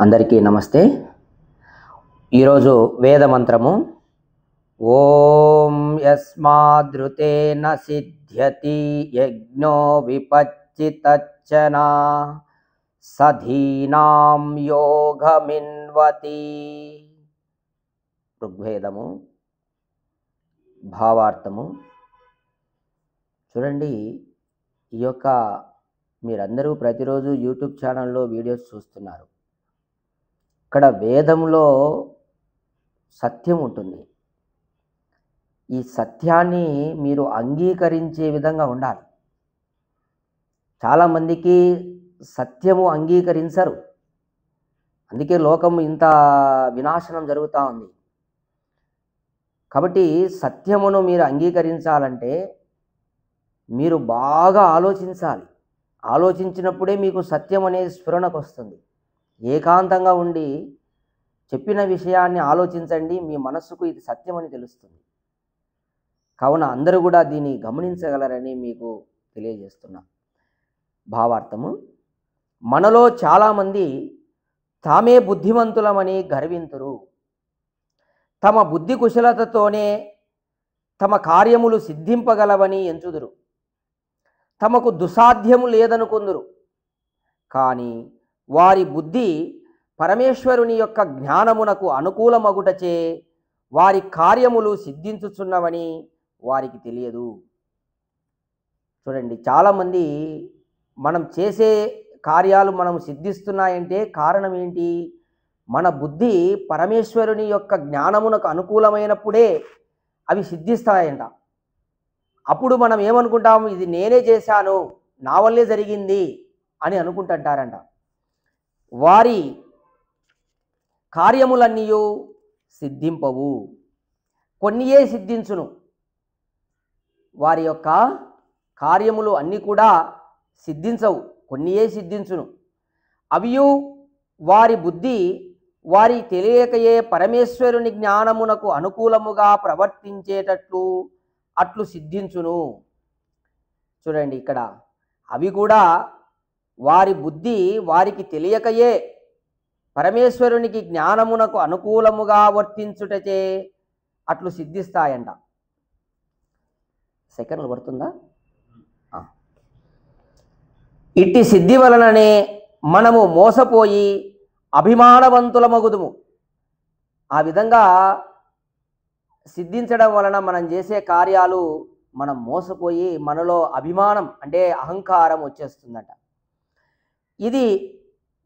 అందరికీ నమస్తే. ఈరోజు వేద మంత్రము ఓం యస్మాదృతేన సిద్ధ్యతి యజ్ఞో విపచ్చితచ్చనా సధీనాం యోగమిన్వతి. ఋగ్వేదము భావార్థము. చూడండి, ఈ యొక్క మీరందరూ ప్రతిరోజు యూట్యూబ్ ఛానల్లో వీడియోస్ చూస్తున్నారు. ఇక్కడ వేదంలో సత్యం ఉంటుంది. ఈ సత్యాన్ని మీరు అంగీకరించే విధంగా ఉండాలి. చాలామందికి సత్యము అంగీకరించరు, అందుకే లోకం ఇంత వినాశనం జరుగుతూ ఉంది. కాబట్టి సత్యమును మీరు అంగీకరించాలంటే మీరు బాగా ఆలోచించాలి. ఆలోచించినప్పుడే మీకు సత్యం అనేది స్ఫురణకు వస్తుంది. ఏకాంతంగా ఉండి చెప్పిన విషయాన్ని ఆలోచించండి, మీ మనస్సుకు ఇది సత్యమని తెలుస్తుంది. కావున అందరూ కూడా దీన్ని గమనించగలరని మీకు తెలియజేస్తున్నా. భావార్థము: మనలో చాలామంది తామే బుద్ధిమంతులమని గర్వింతురు. తమ బుద్ధి కుశలతతోనే తమ కార్యములు సిద్ధింపగలవని ఎంచుదురు. తమకు దుసాధ్యము లేదనుకొందురు. కానీ వారి బుద్ధి పరమేశ్వరుని యొక్క జ్ఞానమునకు అనుకూలమగుటచే వారి కార్యములు సిద్ధించుచున్నవని వారికి తెలియదు. చూడండి, చాలామంది మనం చేసే కార్యాలు మనం సిద్ధిస్తున్నాయంటే కారణం ఏంటి? మన బుద్ధి పరమేశ్వరుని యొక్క జ్ఞానమునకు అనుకూలమైనప్పుడే అవి సిద్ధిస్తాయంట. అప్పుడు మనం ఏమనుకుంటాం? ఇది నేనే చేశాను, నా వల్లే జరిగింది అని అనుకుంటుంటారంట. వారి కార్యములన్నీ సిద్ధింపవు, కొన్నియే సిద్ధించును. వారి యొక్క కార్యములు అన్నీ కూడా సిద్ధించవు, కొన్నియే సిద్ధించును. అవియు వారి బుద్ధి వారి తెలియకయే పరమేశ్వరుని జ్ఞానమునకు అనుకూలముగా ప్రవర్తించేటట్లు అట్లు సిద్ధించును. చూడండి, ఇక్కడ అవి కూడా వారి బుద్ధి వారికి తెలియకయే పరమేశ్వరునికి జ్ఞానమునకు అనుకూలముగా వర్తించుటచే అట్లు సిద్ధిస్తాయంట. సెకండ్లు పడుతుందా? ఇట్టి సిద్ధి వలననే మనము మోసపోయి అభిమానవంతులమగుదుము. ఆ విధంగా సిద్ధించడం వలన మనం చేసే కార్యాలు మనం మోసపోయి మనలో అభిమానం అంటే అహంకారం వచ్చేస్తుందట. ఇది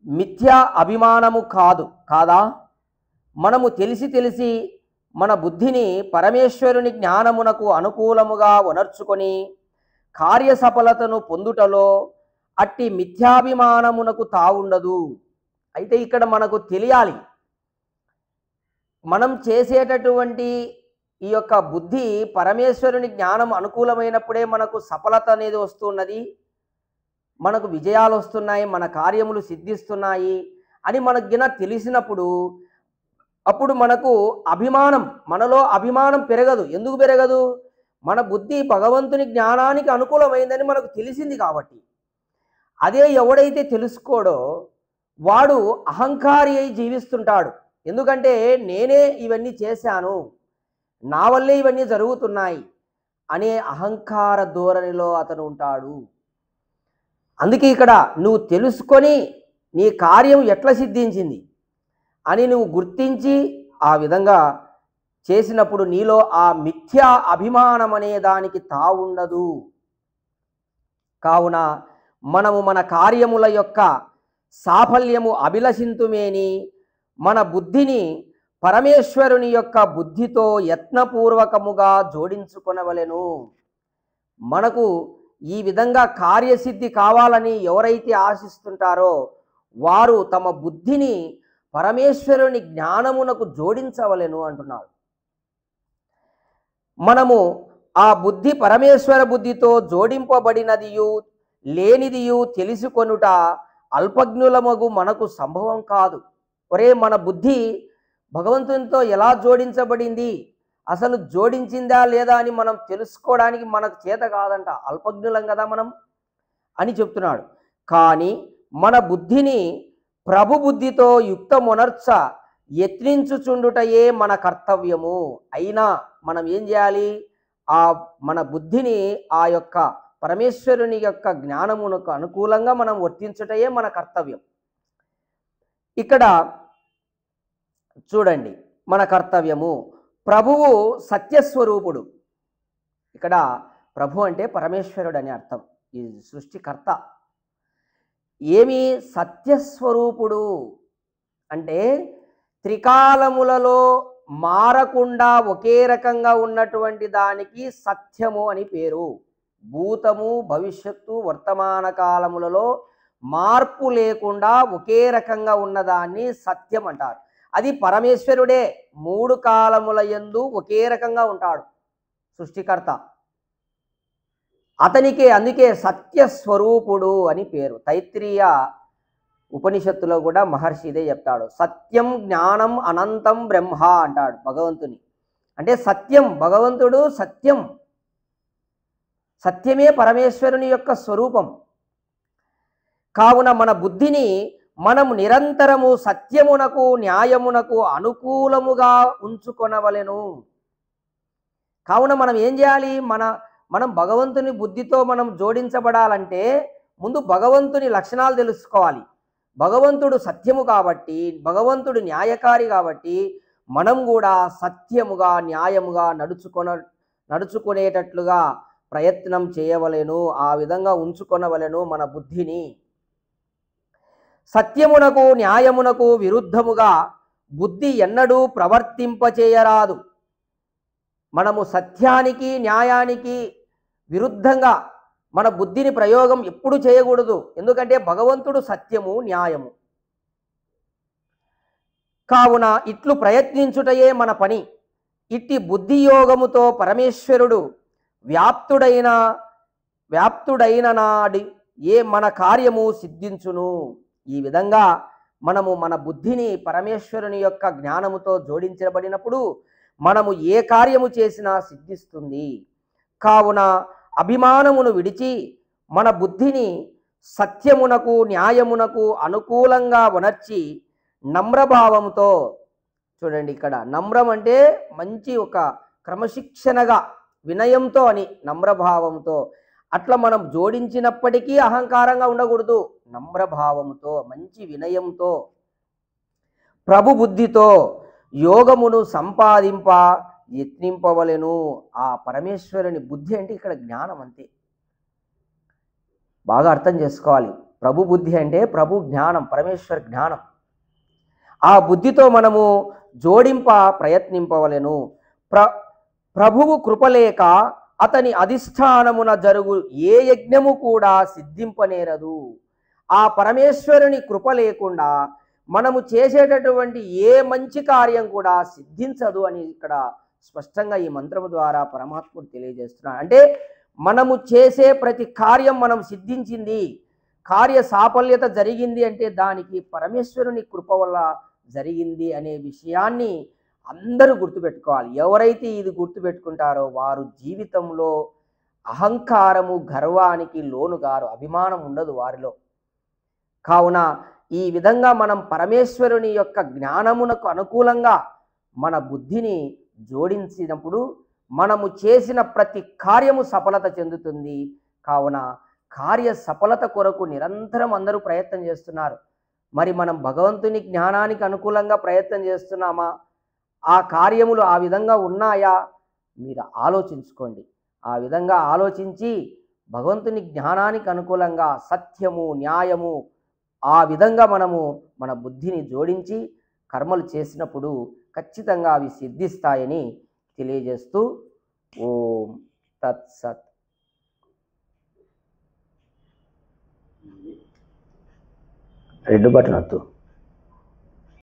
మిథ్యా అభిమానము కాదా? మనము తెలిసి మన బుద్ధిని పరమేశ్వరుని జ్ఞానమునకు అనుకూలముగా వనర్చుకొని కార్యసఫలతను పొందుటలో అట్టి మిథ్యాభిమానమునకు తావుండదు. అయితే ఇక్కడ మనకు తెలియాలి, మనం చేసేటటువంటి ఈ యొక్క బుద్ధి పరమేశ్వరుని జ్ఞానం అనుకూలమైనప్పుడే మనకు సఫలత అనేది వస్తున్నది, మనకు విజయాలు వస్తున్నాయి, మన కార్యములు సిద్ధిస్తున్నాయి అని మనకు గిన తెలిసినప్పుడు అప్పుడు మనకు అభిమానం, మనలో అభిమానం పెరగదు. ఎందుకు పెరగదు? మన బుద్ధి భగవంతుని జ్ఞానానికి అనుకూలమైందని మనకు తెలిసింది కాబట్టి. అదే ఎవడైతే తెలుసుకోడో వాడు అహంకారి అయి జీవిస్తుంటాడు. ఎందుకంటే నేనే ఇవన్నీ చేశాను, నా వల్లే ఇవన్నీ జరుగుతున్నాయి అనే అహంకార ధోరణిలో అతను ఉంటాడు. అందుకే ఇక్కడ నువ్వు తెలుసుకొని నీ కార్యం ఎట్లా సిద్ధించింది అని నువ్వు గుర్తించి ఆ విధంగా చేసినప్పుడు నీలో ఆ మిథ్యా అభిమానం అనే దానికి తావుండదు. కావున మనము మన కార్యముల యొక్క సాఫల్యము అభిలషింతుమేని మన బుద్ధిని పరమేశ్వరుని యొక్క బుద్ధితో యత్నపూర్వకముగా జోడించుకొనవలెను. మనకు ఈ విధంగా కార్యసిద్ధి కావాలని ఎవరైతే ఆశిస్తుంటారో వారు తమ బుద్ధిని పరమేశ్వరుని జ్ఞానమునకు జోడించవలెను అంటున్నాడు. మనము ఆ బుద్ధి పరమేశ్వర బుద్ధితో జోడింపబడినదియు లేనిదియు తెలుసుకొనుట అల్పజ్ఞులమగు మనకు సంభవం కాదు. ఒరే, మన బుద్ధి భగవంతునితో ఎలా జోడించబడింది, అసలు జోడించిందా లేదా అని మనం తెలుసుకోవడానికి మనకు చేత కాదంట, అల్పజ్ఞులం కదా మనం అని చెప్తున్నాడు. కానీ మన బుద్ధిని ప్రభు బుద్ధితో యుక్తమునర్చ యత్నించుచుండుటయే మన కర్తవ్యము. అయినా మనం ఏం చేయాలి? ఆ మన బుద్ధిని ఆ యొక్క పరమేశ్వరుని యొక్క జ్ఞానమునకు అనుకూలంగా మనం వర్తించుటయే మన కర్తవ్యం. ఇక్కడ చూడండి, మన కర్తవ్యము. ప్రభువు సత్యస్వరూపుడు. ఇక్కడ ప్రభు అంటే పరమేశ్వరుడు అని అర్థం, ఈ సృష్టికర్త. ఏమి సత్యస్వరూపుడు అంటే త్రికాలములలో మారకుండా ఒకే రకంగా ఉన్నటువంటి దానికి సత్యము అని పేరు. భూతము, భవిష్యత్తు, వర్తమాన కాలములలో మార్పు లేకుండా ఒకే రకంగా ఉన్నదాన్ని సత్యం అంటారు. అది పరమేశ్వరుడే. 3 కాలముల యందు ఒకే రకంగా ఉంటాడు సృష్టికర్త. అతనికే అందుకే సత్యస్వరూపుడు అని పేరు. తైత్రీయ ఉపనిషత్తులో కూడా మహర్షి ఇదే చెప్తాడు. సత్యం జ్ఞానం అనంతం బ్రహ్మ అంటాడు భగవంతుని. అంటే సత్యం, భగవంతుడు సత్యం. సత్యమే పరమేశ్వరుని యొక్క స్వరూపం. కావున మన బుద్ధిని మనము నిరంతరము సత్యమునకు న్యాయమునకు అనుకూలముగా ఉంచుకొనవలెను. కావున మనం ఏం చేయాలి? మనం భగవంతుని బుద్ధితో మనం జోడించబడాలంటే ముందు భగవంతుని లక్షణాలు తెలుసుకోవాలి. భగవంతుడు సత్యము కాబట్టి, భగవంతుడు న్యాయకారి కాబట్టి మనం కూడా సత్యముగా న్యాయముగా నడుచుకునేటట్లుగా ప్రయత్నం చేయవలెను. ఆ విధంగా ఉంచుకొనవలెను మన బుద్ధిని. సత్యమునకు న్యాయమునకు విరుద్ధముగా బుద్ధి ఎన్నడూ ప్రవర్తింపచేయరాదు. మనము సత్యానికి న్యాయానికి విరుద్ధంగా మన బుద్ధిని ప్రయోగం ఎప్పుడు చేయకూడదు. ఎందుకంటే భగవంతుడు సత్యము న్యాయము. కావున ఇట్లు ప్రయత్నించుటయే మన పని. ఇట్టి బుద్ధి యోగముతో పరమేశ్వరుడు వ్యాప్తుడైన నాడి మన కార్యము సిద్ధించును. ఈ విధంగా మనము మన బుద్ధిని పరమేశ్వరుని యొక్క జ్ఞానముతో జోడించబడినప్పుడు మనము ఏ కార్యము చేసినా సిద్ధిస్తుంది. కావున అభిమానమును విడిచి మన బుద్ధిని సత్యమునకు న్యాయమునకు అనుకూలంగా ఉనర్చి నమ్రభావంతో, చూడండి ఇక్కడ నమ్రం అంటే మంచి ఒక క్రమశిక్షణగా వినయంతో అని, నమ్రభావంతో అట్లా మనం జోడించినప్పటికీ అహంకారంగా ఉండకూడదు. నమ్రభావంతో మంచి వినయంతో ప్రభు బుద్ధితో యోగమును సంపాదింప యత్నింపవలెను. ఆ పరమేశ్వరుని బుద్ధి అంటే ఇక్కడ జ్ఞానం అంతే. బాగా అర్థం చేసుకోవాలి. ప్రభు బుద్ధి అంటే ప్రభు జ్ఞానం, పరమేశ్వర జ్ఞానం. ఆ బుద్ధితో మనము జోడింప ప్రయత్నింపవలెను. ప్రభువు కృపలేక అతని అధిష్టానమున జరుగు ఏ యజ్ఞము కూడా సిద్ధింపనేరదు. ఆ పరమేశ్వరుని కృప లేకుండా మనము చేసేటటువంటి ఏ మంచి కార్యం కూడా సిద్ధించదు అని ఇక్కడ స్పష్టంగా ఈ మంత్రము ద్వారా పరమాత్ముడు తెలియజేస్తున్నాడు. అంటే మనము చేసే ప్రతి కార్యం మనం సిద్ధించింది, కార్య సాఫల్యత జరిగింది అంటే దానికి పరమేశ్వరుని కృప వల్ల జరిగింది అనే విషయాన్ని అందరూ గుర్తుపెట్టుకోవాలి. ఎవరైతే ఇది గుర్తుపెట్టుకుంటారో వారు జీవితంలో అహంకారము గర్వానికి లోనుగారు, అభిమానం ఉండదు వారిలో. కావున ఈ విధంగా మనం పరమేశ్వరుని యొక్క జ్ఞానమునకు అనుకూలంగా మన బుద్ధిని జోడించినప్పుడు మనము చేసిన ప్రతి కార్యము సఫలత చెందుతుంది. కావున కార్య సఫలత కొరకు నిరంతరం అందరూ ప్రయత్నం చేస్తున్నారు. మరి మనం భగవంతుని జ్ఞానానికి అనుకూలంగా ప్రయత్నం చేస్తున్నామా? ఆ కార్యములు ఆ విధంగా ఉన్నాయా? మీరు ఆలోచించుకోండి. ఆ విధంగా ఆలోచించి భగవంతుని జ్ఞానానికి అనుకూలంగా సత్యము న్యాయము ఆ విధంగా మనము మన బుద్ధిని జోడించి కర్మలు చేసినప్పుడు ఖచ్చితంగా అవి సిద్ధిస్తాయని తెలియజేస్తూ ఓం తత్సత్. రెడ్ బటన్ వద్దు.